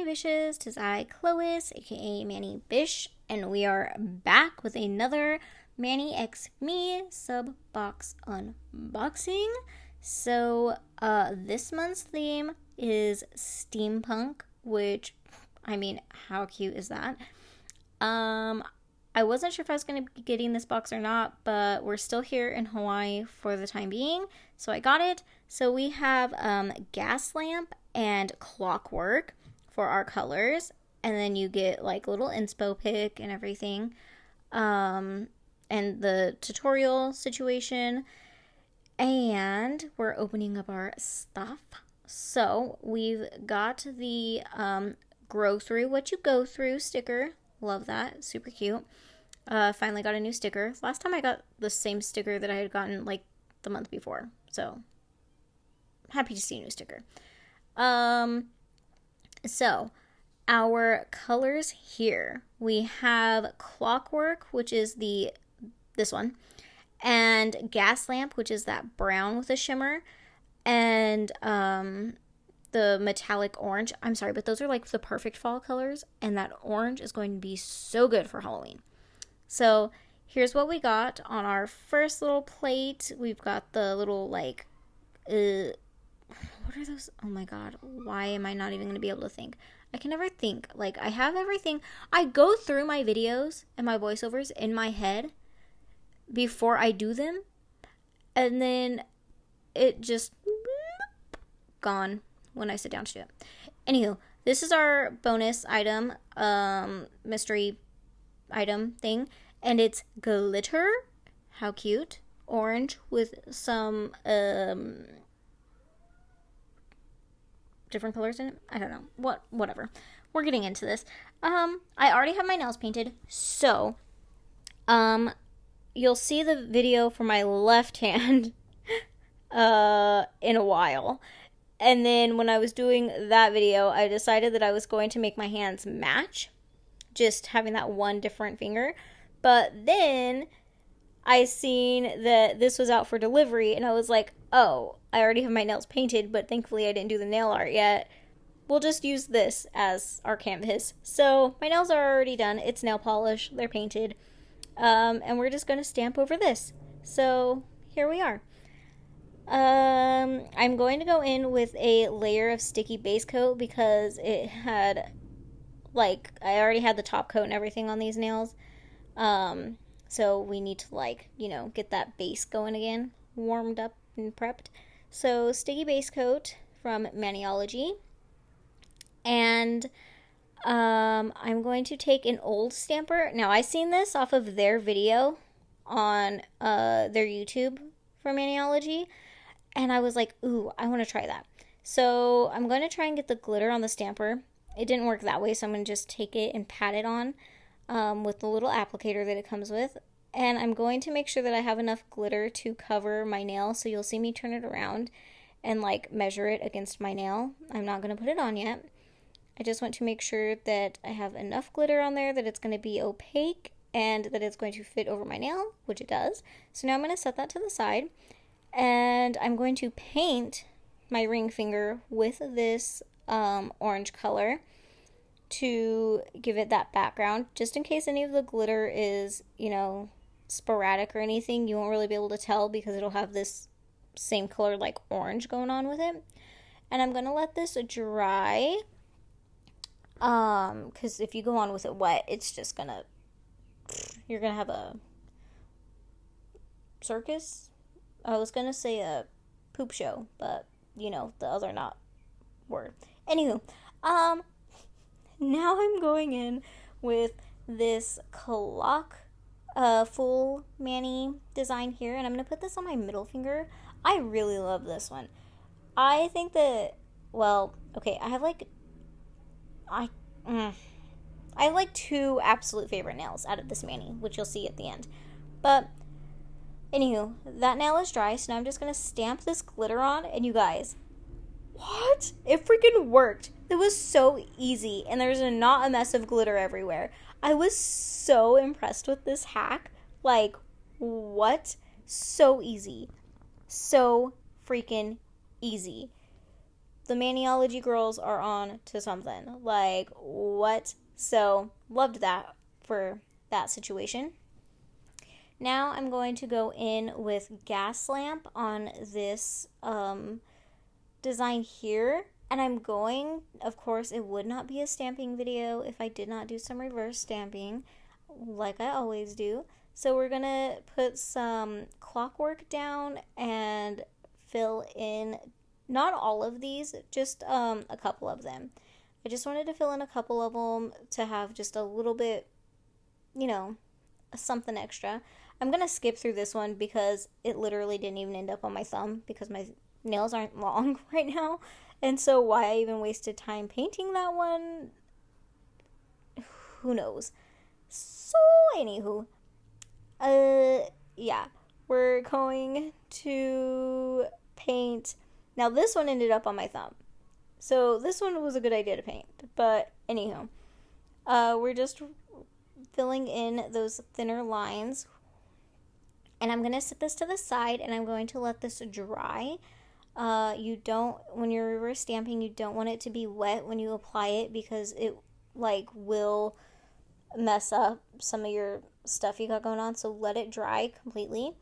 Bishes, 'tis I, Clois, aka Manny Bish, and we are back with another Manny X Me sub box unboxing. So, this month's theme is Steampunk, which, I mean, how cute is that? I wasn't sure if I was going to be getting this box or not, but we're still here in Hawaii for the time being, so I got it. So we have gas lamp and clockwork for our colors, and then you get like little inspo pic and everything, and the tutorial situation, and we're opening up our stuff. So we've got the grow through what you go through sticker. Love that, super cute. Finally got a new sticker. Last time I got the same sticker that I had gotten like the month before, so happy to see a new sticker. So our colors here, we have clockwork, which is this one, and gas lamp, which is that brown with a shimmer, and the metallic orange. I'm sorry, but those are like the perfect fall colors, and that orange is going to be so good for Halloween. So here's what we got on our first little plate. We've got the little like, what are those? Oh my god, why am I not even going to be able to think? I can never think. Like, I have everything. I go through my videos and my voiceovers in my head before I do them, and then it just gone when I sit down to do it. Anywho, this is our bonus item, mystery item thing, and it's glitter. How cute. Orange with some different colors in it. I don't know. Whatever. We're getting into this. I already have my nails painted, so you'll see the video for my left hand in a while. And then when I was doing that video, I decided that I was going to make my hands match, just having that one different finger. But then I seen that this was out for delivery, and I was like, oh, I already have my nails painted, but thankfully I didn't do the nail art yet. We'll just use this as our canvas. So my nails are already done. It's nail polish. They're painted. And we're just going to stamp over this. So here we are. I'm going to go in with a layer of sticky base coat because it had, like, I already had the top coat and everything on these nails. So we need to, like, you know, get that base going again, warmed up and prepped. So sticky base coat from Maniology. And I'm going to take an old stamper. Now, I seen this off of their video on their YouTube for Maniology, and I was like, ooh, I want to try that. So I'm going to try and get the glitter on the stamper. It didn't work that way, so I'm going to just take it and pat it on with the little applicator that it comes with. And I'm going to make sure that I have enough glitter to cover my nail, so you'll see me turn it around and like measure it against my nail. I'm not going to put it on yet. I just want to make sure that I have enough glitter on there that it's going to be opaque and that it's going to fit over my nail, which it does. So now I'm going to set that to the side, and I'm going to paint my ring finger with this orange color to give it that background, just in case any of the glitter is, you know, sporadic or anything. You won't really be able to tell because it'll have this same color like orange going on with it. And I'm going to let this dry, because if you go on with it wet, it's just gonna, you're gonna have a circus. I was gonna say a poop show, but you know, the other not word. Anywho, now I'm going in with this clock full Manny design here, and I'm gonna put this on my middle finger. I really love this one. I think that, well, okay, I have like, I have like two absolute favorite nails out of this Manny, which you'll see at the end. But anywho, that nail is dry, so now I'm just gonna stamp this glitter on, and you guys, what? It freaking worked. It was so easy, and there's not a mess of glitter everywhere. I was so impressed with this hack. Like, what? So easy. So freaking easy. the Maniology girls are on to something. Like, what? So, loved that for that situation. Now I'm going to go in with gas lamp on this design here. And I'm going, of course, it would not be a stamping video if I did not do some reverse stamping, like I always do. So we're going to put some clockwork down and fill in, not all of these, just a couple of them. I just wanted to fill in a couple of them to have just a little bit, something extra. I'm going to skip through this one because it literally didn't even end up on my thumb because my nails aren't long right now. And so why I even wasted time painting that one, who knows. So, anywho, yeah, we're going to paint. Now, this one ended up on my thumb. So, this one was a good idea to paint. But, anyhow, we're just filling in those thinner lines. And I'm going to set this to the side and I'm going to let this dry. When you're reverse stamping, you don't want it to be wet when you apply it because it, will mess up some of your stuff you got going on. So let it dry completely.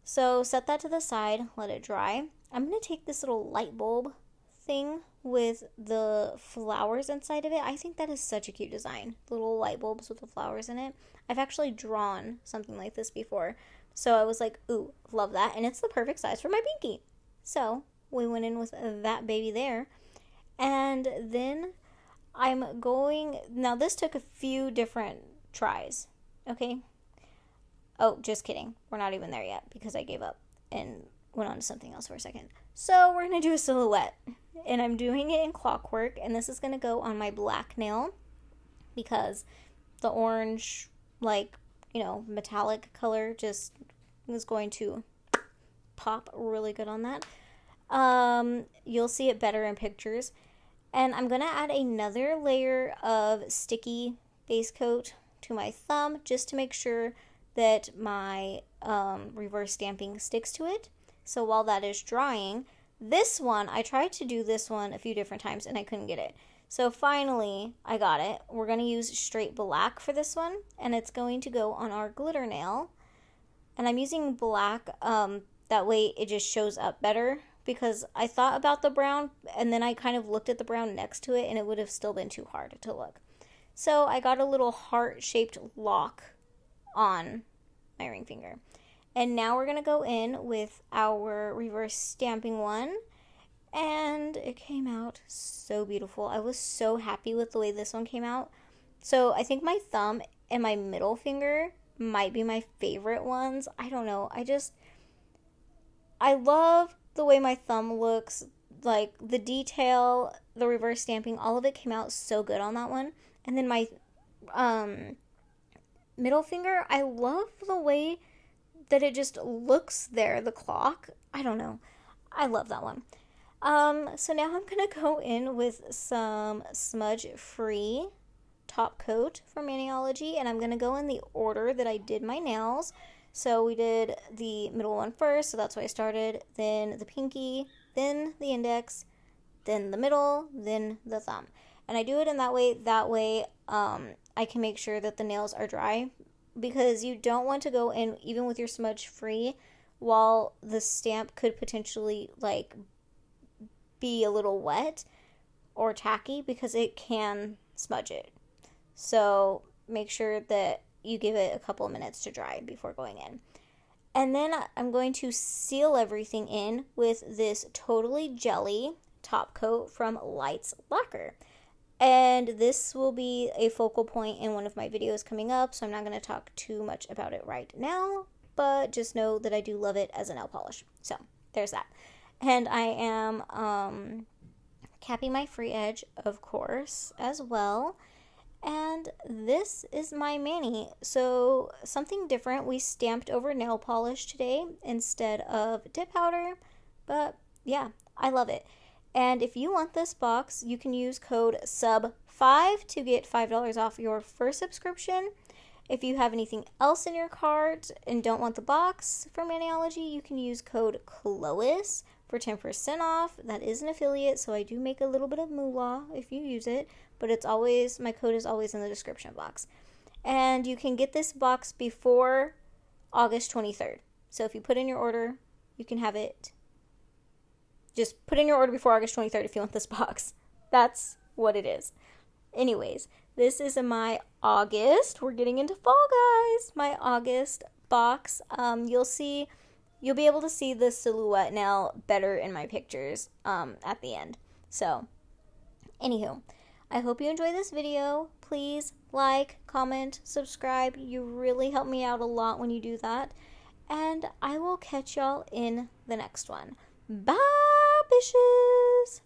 So set that to the side, let it dry. I'm going to take this little light bulb thing with the flowers inside of it. I think that is such a cute design. Little light bulbs with the flowers in it. I've actually drawn something like this before. So I was like, ooh, love that. And it's the perfect size for my pinky. So we went in with that baby there. And then now this took a few different tries. Okay. Oh, just kidding. We're not even there yet because I gave up and went on to something else for a second. So we're going to do a silhouette. And I'm doing it in clockwork. And this is going to go on my black nail because the orange, metallic color just is going to pop really good on that. You'll see it better in pictures. And I'm going to add another layer of sticky base coat to my thumb just to make sure that my reverse stamping sticks to it. So while that is drying, this one, I tried to do this one a few different times and I couldn't get it. So finally, I got it. We're going to use straight black for this one, and it's going to go on our glitter nail. And I'm using black, that way it just shows up better, because I thought about the brown, and then I kind of looked at the brown next to it, and it would have still been too hard to look. So I got a little heart-shaped lock on my ring finger. And now we're going to go in with our reverse stamping one. And it came out so beautiful. I was so happy with the way this one came out. So I think my thumb and my middle finger might be my favorite ones. I don't know. I love the way my thumb looks. Like the detail, the reverse stamping, all of it came out so good on that one. And then my middle finger, I love the way that it just looks there, the clock. I don't know. I love that one. So now I'm going to go in with some smudge-free top coat from Maniology, and I'm going to go in the order that I did my nails. So we did the middle one first, so that's why I started, then the pinky, then the index, then the middle, then the thumb. And I do it in that way I can make sure that the nails are dry, because you don't want to go in even with your smudge-free while the stamp could potentially, be a little wet or tacky, because it can smudge it. So make sure that you give it a couple of minutes to dry before going in. And then I'm going to seal everything in with this Totally Jelly top coat from Lights Lacquer. And this will be a focal point in one of my videos coming up, so I'm not going to talk too much about it right now, but just know that I do love it as a nail polish. So there's that. And I am capping my free edge, of course, as well. And this is my mani. So something different. We stamped over nail polish today instead of dip powder. But yeah, I love it. And if you want this box, you can use code SUB5 to get $5 off your first subscription. If you have anything else in your cart and don't want the box from Maniology, you can use code CLOIS for 10% off. That is an affiliate, so I do make a little bit of moolah if you use it, but it's always, my code is always in the description box. And you can get this box before August 23rd. So if you put in your order, you can have it. Just put in your order before August 23rd if you want this box. That's what it is. Anyways, this is my August. We're getting into fall, guys. My August box. You'll be able to see the silhouette now better in my pictures at the end. So, anywho, I hope you enjoy this video. Please like, comment, subscribe. You really help me out a lot when you do that. And I will catch y'all in the next one. Bye, bitches!